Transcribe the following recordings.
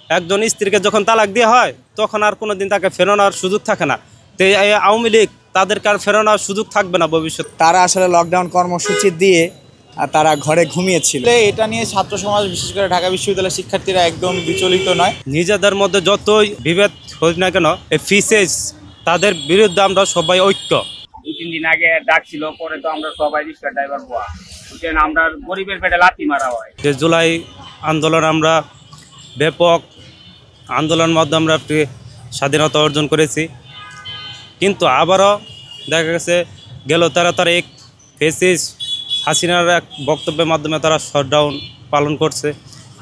একজন স্ত্রীকে যখন তালাক দেওয়া হয় তখন আর কোনোদিন তাকে ফেরানোর সুযোগ থাকে না। তো এই আওয়ামী লীগ তাদেরকে আর ফেরানোর সুযোগ থাকবে না ভবিষ্যৎ। তারা আসলে লকডাউন কর্মসূচি দিয়ে তারা ঘরে ঘুমিয়েছিল। এটা নিয়ে ছাত্র সমাজ বিশেষ করে ঢাকা বিশ্ববিদ্যালয়ের শিক্ষার্থীরা একদম বিচলিত নয়। নিজেদের মধ্যে যতই বিভেদ হোক না কেন এই ফিসেস তাদের বিরুদ্ধে আমরা সবাই ঐক্য। 2-3 দিন আগে ডাক ছিল, পরে তো আমরা সবাই রিক্সা ড্রাইভার হওয়া আমরা গরিবের পেটে লাথি মারা হয়। যে জুলাই আন্দোলন আমরা ব্যাপক আন্দোলনের মাধ্যমে আমরা একটি স্বাধীনতা অর্জন করেছি, কিন্তু আবারও দেখা গেছে গেল 13 তারিখ ফেসিস হাসিনার এক বক্তব্যের মাধ্যমে তারা শটডাউন পালন করছে।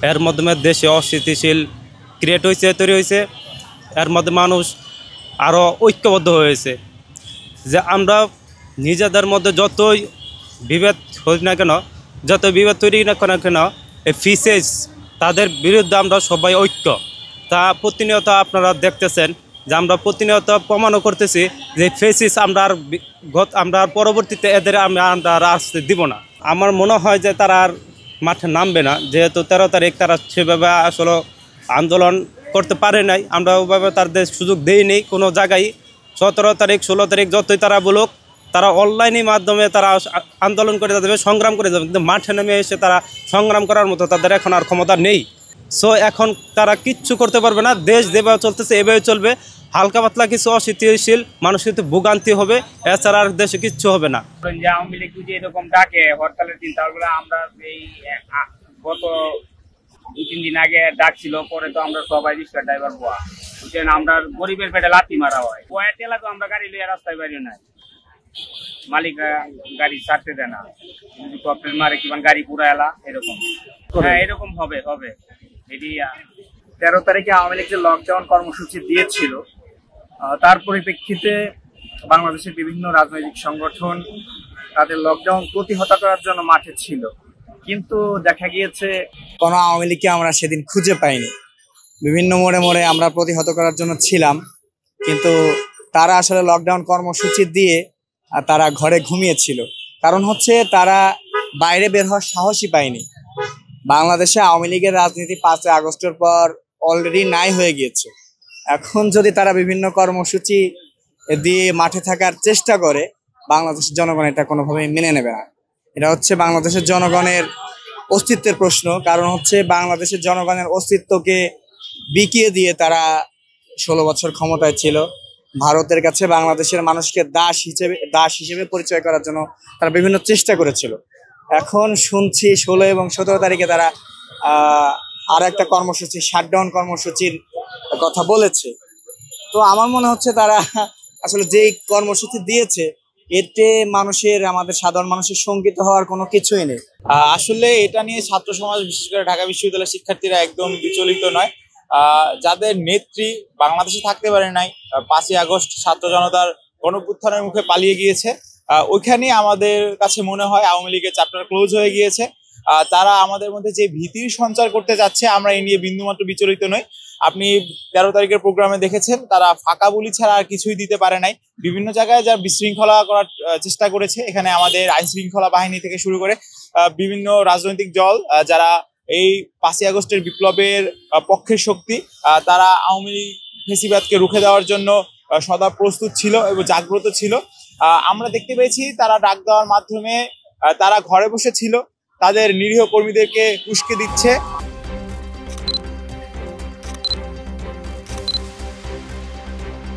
এর মাধ্যমে দেশে অস্থিতিশীল ক্রিয়েট হয়েছে, তৈরি হয়েছে। এর মধ্যে মানুষ আরও ঐক্যবদ্ধ হয়েছে যে আমরা নিজেদের মধ্যে যতই বিভেদ হোক না কেন, যতই বিভেদ তৈরি না কেন এই ফিসেস তাদের বিরুদ্ধে আমরা সবাই ঐক্য। তা প্রতিনিয়ত আপনারা দেখতেছেন যে আমরা প্রতিনিয়ত প্রমাণও করতেছি যে ফেসিস আমরা আর পরবর্তীতে এদের আমরা আর আসতে দিব না। আমার মনে হয় যে তারা আর মাঠে নামবে না, যেহেতু 13 তারিখ তারা সেভাবে আসলে আন্দোলন করতে পারে নাই। আমরা ওইভাবে তাদের সুযোগ দেইনি কোনো জায়গায়। 17 তারিখ 16 তারিখ যতই তারা বলুক, তারা অনলাইনের মাধ্যমে তারা আন্দোলন করে যাবে, সংগ্রাম করে যাবে, কিন্তু মাঠে নেমে এসে তারা সংগ্রাম করার মতো তাদের এখন আর ক্ষমতা নেই। সো এখন তারা কিচ্ছু করতে পারবে না। দেশ যেভাবে চলতেছে এভাবে চলবে। হালকা পাতলা কিছু অস্থিতিশীল মানুষ কিন্তু ভোগান্তি হবে, এছাড়া আর দেশে কিচ্ছু হবে না। যে আওয়ামী লীগ যদি এরকম ডাকে হরতালের দিন, তাহলে আমরা এই গত 2-3 দিন আগে ডাক ছিল, পরে তো আমরা সবাই রিক্সা ড্রাইভার হওয়া আমরা গরিবের পেটে লাথি মারা হয়। কয়েক এলাকা আমরা গাড়ি লিয়ে রাস্তায় বাইরে নাই, মালিক গাড়ি ছাড়তে দেয় না, যদি কপ্টেল মারে কিংবা গাড়ি পুরা এলা এরকম। হ্যাঁ, এরকম হবে এটি 13 তারিখে আওয়ামী লীগ যে লকডাউন কর্মসূচি দিয়েছিল, তার পরিপ্রেক্ষিতে বাংলাদেশের বিভিন্ন রাজনৈতিক সংগঠন তাদের লকডাউন প্রতিহত করার জন্য মাঠে ছিল, কিন্তু দেখা গিয়েছে কোনো আওয়ামী লীগকে আমরা সেদিন খুঁজে পাইনি। বিভিন্ন মোড়ে মোড়ে আমরা প্রতিহত করার জন্য ছিলাম, কিন্তু তারা আসলে লকডাউন কর্মসূচি দিয়ে তারা ঘরে ঘুমিয়েছিল। কারণ হচ্ছে তারা বাইরে বের হওয়ার সাহসই পায়নি। বাংলাদেশে আওয়ামী লীগের রাজনীতি 5 আগস্টের পর অলরেডি নাই হয়ে গিয়েছে। এখন যদি তারা বিভিন্ন কর্মসূচি দিয়ে মাঠে থাকার চেষ্টা করে, বাংলাদেশের জনগণ এটা কোনোভাবেই মেনে নেবে না। এটা হচ্ছে বাংলাদেশের জনগণের অস্তিত্বের প্রশ্ন। কারণ হচ্ছে বাংলাদেশের জনগণের অস্তিত্বকে বিকিয়ে দিয়ে তারা 16 বছর ক্ষমতায় ছিল। ভারতের কাছে বাংলাদেশের মানুষকে দাস হিসেবে পরিচয় করার জন্য তারা বিভিন্ন চেষ্টা করেছিল। এখন শুনছি 16 এবং 17 তারিখে তারা আর একটা কর্মসূচি, শাটডাউন কর্মসূচির কথা বলেছে। তো আমার মনে হচ্ছে তারা আসলে যেই কর্মসূচি দিয়েছে এতে আমাদের সাধারণ মানুষের শঙ্কিত হওয়ার কোনো কিছুই নেই। আসলে এটা নিয়ে ছাত্র সমাজ বিশেষ করে ঢাকা বিশ্ববিদ্যালয়ের শিক্ষার্থীরা একদম বিচলিত নয়। যাদের নেত্রী বাংলাদেশে থাকতে পারে নাই, 5ই আগস্ট ছাত্র জনতার গণঅভ্যুত্থানের মুখে পালিয়ে গিয়েছে, ওইখানেই আমাদের কাছে মনে হয় আওয়ামী লীগের চ্যাপ্টার ক্লোজ হয়ে গিয়েছে। তারা আমাদের মধ্যে যে ভীতির সঞ্চার করতে যাচ্ছে, আমরা এই নিয়ে বিন্দুমাত্র বিচলিত নই। আপনি 13 তারিখের প্রোগ্রামে দেখেছেন তারা ফাঁকা বুলি ছাড়া আর কিছুই দিতে পারে নাই। বিভিন্ন জায়গায় যা বিশৃঙ্খলা করার চেষ্টা করেছে, এখানে আমাদের আইন শৃঙ্খলা বাহিনী থেকে শুরু করে বিভিন্ন রাজনৈতিক দল যারা এই 5ই আগস্টের বিপ্লবের পক্ষের শক্তি, তারা আওয়ামী লীগ ফেসিবাদকে রুখে দেওয়ার জন্য সদা প্রস্তুত ছিল এবং জাগ্রত ছিল। আমরা দেখতে পেয়েছি তারা ডাক দেওয়ার মাধ্যমে তারা ঘরে বসে ছিল, তাদের নিরীহ কর্মীদেরকে উস্কে দিচ্ছে।